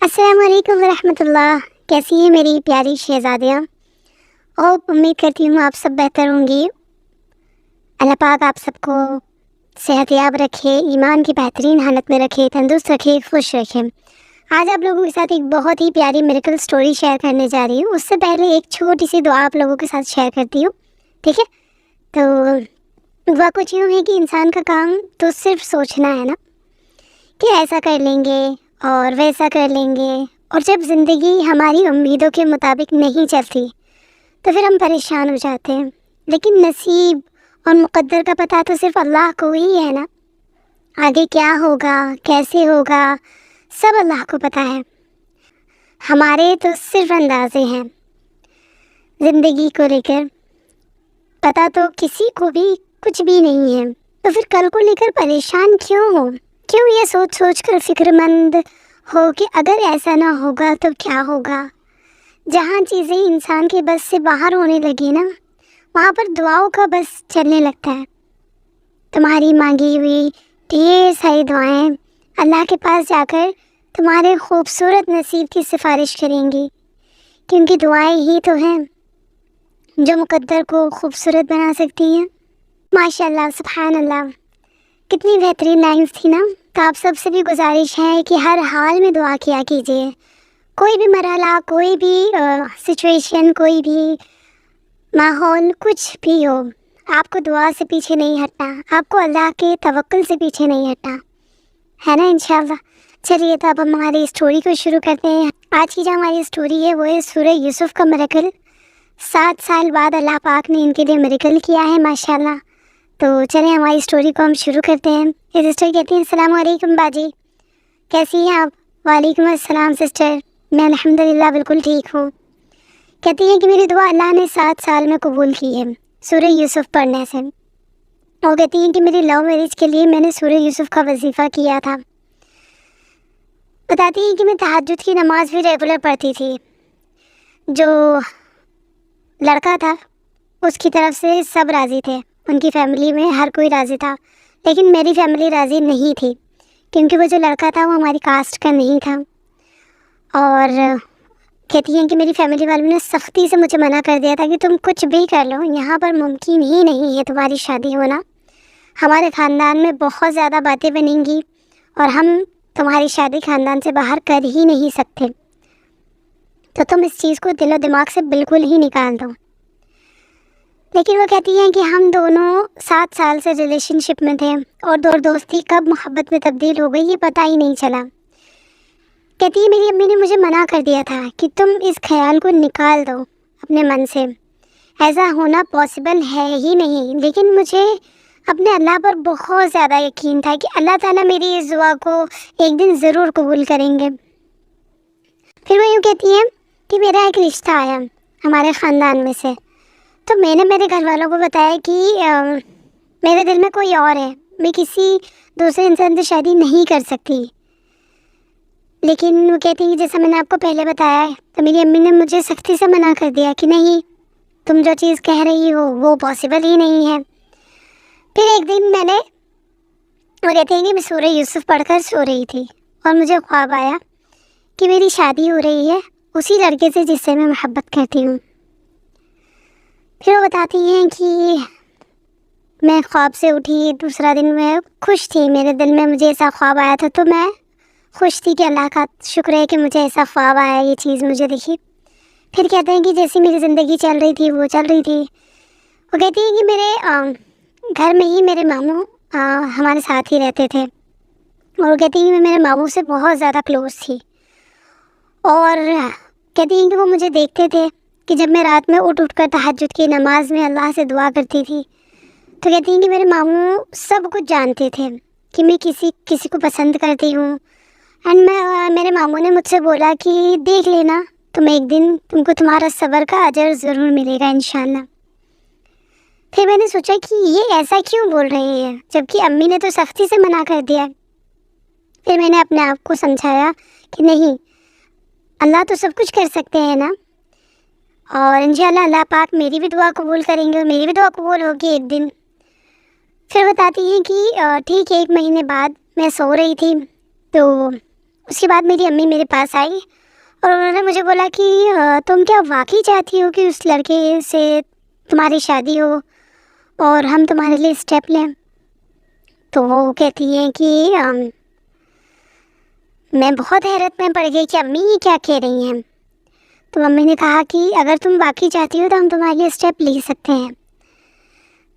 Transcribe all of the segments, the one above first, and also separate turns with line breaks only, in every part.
السلام علیکم ورحمۃ اللہ، کیسی ہیں میری پیاری شہزادیاں؟ اور امید کرتی ہوں آپ سب بہتر ہوں گی۔ اللہ پاک آپ سب کو صحت یاب رکھے، ایمان کی بہترین حالت میں رکھے، تندرست رکھے، خوش رکھے۔ آج آپ لوگوں کے ساتھ ایک بہت ہی پیاری میریکل سٹوری شیئر کرنے جا رہی ہوں۔ اس سے پہلے ایک چھوٹی سی دعا آپ لوگوں کے ساتھ شیئر کرتی ہوں، ٹھیک ہے؟ تو دعا کچھ یوں ہے کہ انسان کا کام تو صرف سوچنا ہے نا کہ ایسا کر لیں گے اور ویسا کر لیں گے، اور جب زندگی ہماری امیدوں کے مطابق نہیں چلتی تو پھر ہم پریشان ہو جاتے ہیں۔ لیکن نصیب اور مقدر کا پتہ تو صرف اللہ کو ہی ہے نا۔ آگے کیا ہوگا، کیسے ہوگا، سب اللہ کو پتہ ہے، ہمارے تو صرف اندازے ہیں۔ زندگی کو لے کر پتہ تو کسی کو بھی کچھ بھی نہیں ہے، تو پھر کل کو لے کر پریشان کیوں یہ سوچ کر فکر مند ہو کہ اگر ایسا نہ ہوگا تو کیا ہوگا۔ جہاں چیزیں انسان کے بس سے باہر ہونے لگی نا، وہاں پر دعاؤں کا بس چلنے لگتا ہے۔ تمہاری مانگی ہوئی ڈھیر ساری دعائیں اللہ کے پاس جا کر تمہارے خوبصورت نصیب کی سفارش کریں گی، کیونکہ دعائیں ہی تو ہیں جو مقدر کو خوبصورت بنا سکتی ہیں۔ ماشاء اللہ، سبحان اللہ، کتنی بہترین لائنز تھی نا۔ تو آپ سب سے بھی گزارش ہے کہ ہر حال میں دعا کیا کیجیے۔ کوئی بھی مرحلہ، کوئی بھی سچویشن، کوئی بھی ماحول، کچھ بھی ہو، آپ کو دعا سے پیچھے نہیں ہٹنا، آپ کو اللہ کے توکل سے پیچھے نہیں ہٹنا ہے نا، انشاءاللہ۔ چلیے تو اب ہم ہماری اسٹوری کو شروع کرتے ہیں۔ آج کی جو ہماری اسٹوری ہے وہ ہے سورہ یوسف کا میریکل۔ 7 سال بعد اللہ پاک نے ان کے لیے میریکل کیا ہے، ماشاءاللہ۔ تو چلیں ہماری اسٹوری کو ہم شروع کرتے ہیں۔ یہ سسٹر کہتی ہیں، السلام علیکم باجی، کیسی ہیں آپ؟ وعلیکم السلام سسٹر، میں الحمدللہ بالکل ٹھیک ہوں۔ کہتی ہیں کہ میری دعا اللہ نے 7 سال میں قبول کی ہے سورہ یوسف پڑھنے سے۔ اور کہتی ہیں کہ میری لو میرج کے لیے میں نے سورہ یوسف کا وظیفہ کیا تھا۔ بتاتی ہیں کہ میں تہجد کی نماز بھی ریگولر پڑھتی تھی۔ جو لڑکا تھا اس کی طرف سے سب راضی تھے، ان کی فیملی میں ہر کوئی راضی تھا، لیکن میری فیملی راضی نہیں تھی، کیونکہ وہ جو لڑکا تھا وہ ہماری کاسٹ کا نہیں تھا۔ اور کہتی ہیں کہ میری فیملی والوں نے سختی سے مجھے منع کر دیا تھا کہ تم کچھ بھی کر لو، یہاں پر ممکن ہی نہیں ہے تمہاری شادی ہونا، ہمارے خاندان میں بہت زیادہ باتیں بنیں گی اور ہم تمہاری شادی خاندان سے باہر کر ہی نہیں سکتے، تو تم اس چیز کو دل و دماغ سے بالکل ہی نکال دو۔ لیکن وہ کہتی ہیں کہ ہم دونوں 7 سال سے ریلیشن شپ میں تھے، اور دوستی کب محبت میں تبدیل ہو گئی یہ پتہ ہی نہیں چلا۔ کہتی ہے میری امی نے مجھے منع کر دیا تھا کہ تم اس خیال کو نکال دو اپنے من سے، ایسا ہونا پاسبل ہے ہی نہیں۔ لیکن مجھے اپنے اللہ پر بہت زیادہ یقین تھا کہ اللہ تعالیٰ میری اس دعا کو ایک دن ضرور قبول کریں گے۔ پھر وہ یوں کہتی ہیں کہ میرا ایک رشتہ آیا ہمارے خاندان میں سے، تو میں نے میرے گھر والوں کو بتایا کہ میرے دل میں کوئی اور ہے، میں کسی دوسرے انسان سے شادی نہیں کر سکتی۔ لیکن وہ کہتی ہیں کہ جیسا میں نے آپ کو پہلے بتایا ہے، تو میری امی نے مجھے سختی سے منع کر دیا کہ نہیں، تم جو چیز کہہ رہی ہو وہ پاسبل ہی نہیں ہے۔ پھر ایک دن وہ کہتی ہیں کہ میں سورہ یوسف پڑھ کر سو رہی تھی، اور مجھے خواب آیا کہ میری شادی ہو رہی ہے اسی لڑکے سے جس سے میں محبت کرتی ہوں۔ پھر وہ بتاتی ہیں کہ میں خواب سے اٹھی، دوسرا دن میں خوش تھی، میرے دل میں مجھے ایسا خواب آیا تھا، تو میں خوش تھی کہ اللہ کا شکر ہے کہ مجھے ایسا خواب آیا، یہ چیز مجھے دکھی۔ پھر کہتے ہیں کہ جیسی میری زندگی چل رہی تھی وہ چل رہی تھی۔ وہ کہتی ہیں کہ میرے گھر میں ہی میرے ماموں ہمارے ساتھ ہی رہتے تھے، اور وہ کہتی ہیں کہ میں میرے ماموں سے بہت زیادہ کلوز تھی، اور کہتی ہیں کہ وہ مجھے دیکھتے تھے کہ جب میں رات میں اٹھ کر تہجد کی نماز میں اللہ سے دعا کرتی تھی، تو کہتی ہیں کہ میرے ماموں سب کچھ جانتے تھے کہ میں کسی کو پسند کرتی ہوں، اینڈ میرے ماموں نے مجھ سے بولا کہ دیکھ لینا، ایک دن تم کو تمہارا صبر کا اجر ضرور ملے گا انشاءاللہ۔ پھر میں نے سوچا کہ یہ ایسا کیوں بول رہی ہے جبکہ امی نے تو سختی سے منع کر دیا۔ پھر میں نے اپنے آپ کو سمجھایا کہ نہیں، اللہ تو سب کچھ کر سکتے ہیں نا، اور انشاءاللہ اللہ پاک میری بھی دعا قبول کریں گے، اور میری بھی دعا قبول ہوگی ایک دن۔ پھر بتاتی ہیں کہ ٹھیک 1 مہینے بعد میں سو رہی تھی، تو اس کے بعد میری امی میرے پاس آئی اور انہوں نے مجھے بولا کہ تم کیا واقعی چاہتی ہو کہ اس لڑکے سے تمہاری شادی ہو اور ہم تمہارے لیے اسٹیپ لیں؟ تو وہ کہتی ہیں کہ میں بہت حیرت میں پڑ گئی کہ امی یہ کیا کہہ رہی ہیں. تو امی نے کہا کہ اگر تم واقعی چاہتی ہو تو ہم تمہارے لیے اسٹیپ لے سکتے ہیں.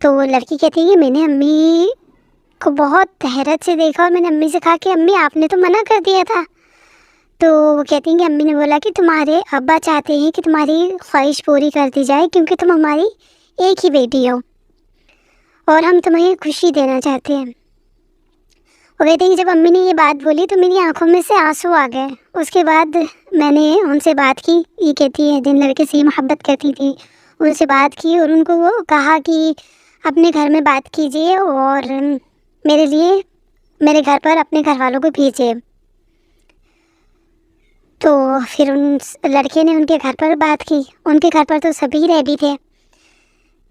تو وہ لڑکی کہتی ہے کہ میں نے امی کو بہت حیرت سے دیکھا اور میں نے امی سے کہا کہ امی آپ نے تو منع کر دیا تھا. تو وہ کہتی ہیں کہ امی نے بولا کہ تمہارے ابا چاہتے ہیں کہ تمہاری خواہش پوری کر دی جائے کیونکہ تم ہماری ایک ہی بیٹی ہو اور ہم تمہیں خوشی دینا چاہتے ہیں. وہ کہتے ہیں کہ جب امی نے یہ بات بولی تو میری آنکھوں میں سے آنسو آ گئے. اس کے بعد میں نے ان سے بات کی. یہ کہتی ہے جن لڑکے سے محبت کرتی تھی ان سے بات کی اور ان کو وہ کہا کہ اپنے گھر میں بات کیجیے اور میرے لیے میرے گھر پر اپنے گھر والوں کو بھیجیے. تو پھر ان لڑکے نے ان کے گھر پر بات کی. ان کے گھر پر تو سبھی ریڈی تھے.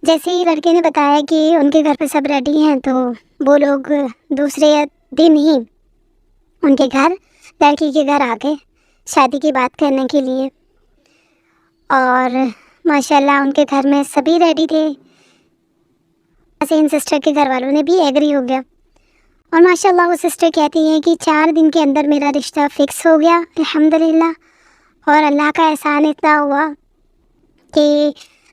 جیسے ہی لڑکے نے بتایا کہ ان کے گھر پہ سب ریڈی ہیں تو وہ لوگ دوسرے دن ہی ان کے گھر لڑکی کے گھر آ گئے شادی کی بات کرنے کے لیے. اور ماشاءاللہ ان کے گھر میں سبھی ریڈی تھے. ایسے ان سسٹر کے گھر والوں نے بھی ایگری ہو گیا. اور ماشاءاللہ وہ سسٹر کہتی ہیں کہ 4 دن کے اندر میرا رشتہ فکس ہو گیا الحمدللہ. اور اللہ کا احسان اتنا ہوا کہ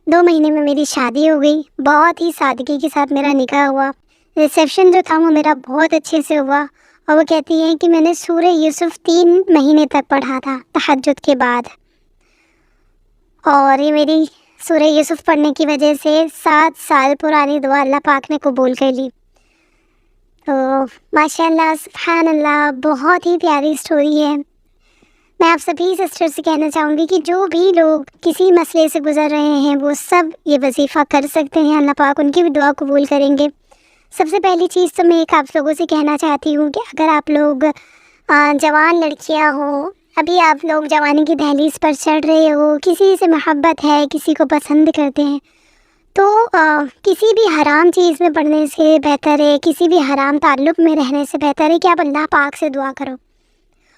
2 مہینے میں میری شادی ہو گئی. بہت ہی سادگی کے ساتھ میرا نکاح ہوا. ریسیپشن جو تھا وہ میرا بہت اچھے سے ہوا. اور وہ کہتی ہیں کہ میں نے سورہ یوسف 3 مہینے تک پڑھا تھا تہجد کے بعد. اور یہ میری سورہ یوسف پڑھنے کی وجہ سے 7 سال پرانی دعا اللہ پاک نے قبول کر لی. تو ماشاءاللہ سبحان اللہ بہت ہی پیاری سٹوری ہے. میں آپ سبھی سسٹر سے کہنا چاہوں گی کہ جو بھی لوگ کسی مسئلے سے گزر رہے ہیں وہ سب یہ وظیفہ کر سکتے ہیں. اللہ پاک ان کی بھی دعا قبول کریں گے. سب سے پہلی چیز تو میں ایک آپ لوگوں سے کہنا چاہتی ہوں کہ اگر آپ لوگ جوان لڑکیاں ہوں, ابھی آپ لوگ جوانی کی دہلیز پر چڑھ رہے ہو, کسی سے محبت ہے, کسی کو پسند کرتے ہیں, تو کسی بھی حرام چیز میں پڑھنے سے بہتر ہے, کسی بھی حرام تعلق میں رہنے سے بہتر ہے کہ آپ اللہ پاک سے دعا کرو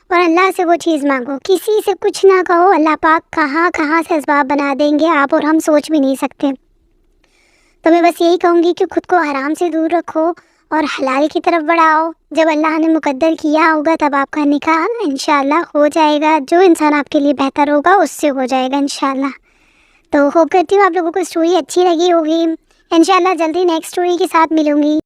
اور اللہ سے وہ چیز مانگو. کسی سے کچھ نہ کہو, اللہ پاک کہاں کہاں سے اسباب بنا دیں گے آپ اور ہم سوچ بھی نہیں سکتے. تو میں بس یہی کہوں گی کہ خود کو حرام سے دور رکھو اور حلال کی طرف بڑھاؤ. جب اللہ نے مقدر کیا ہوگا تب آپ کا نکاح انشاءاللہ ہو جائے گا. جو انسان آپ کے لیے بہتر ہوگا اس سے ہو جائے گا انشاءاللہ. تو ہوپ کرتی ہوں آپ لوگوں کو اسٹوری اچھی لگی ہوگی. انشاءاللہ جلدی نیکسٹ اسٹوری کے ساتھ ملوں گی.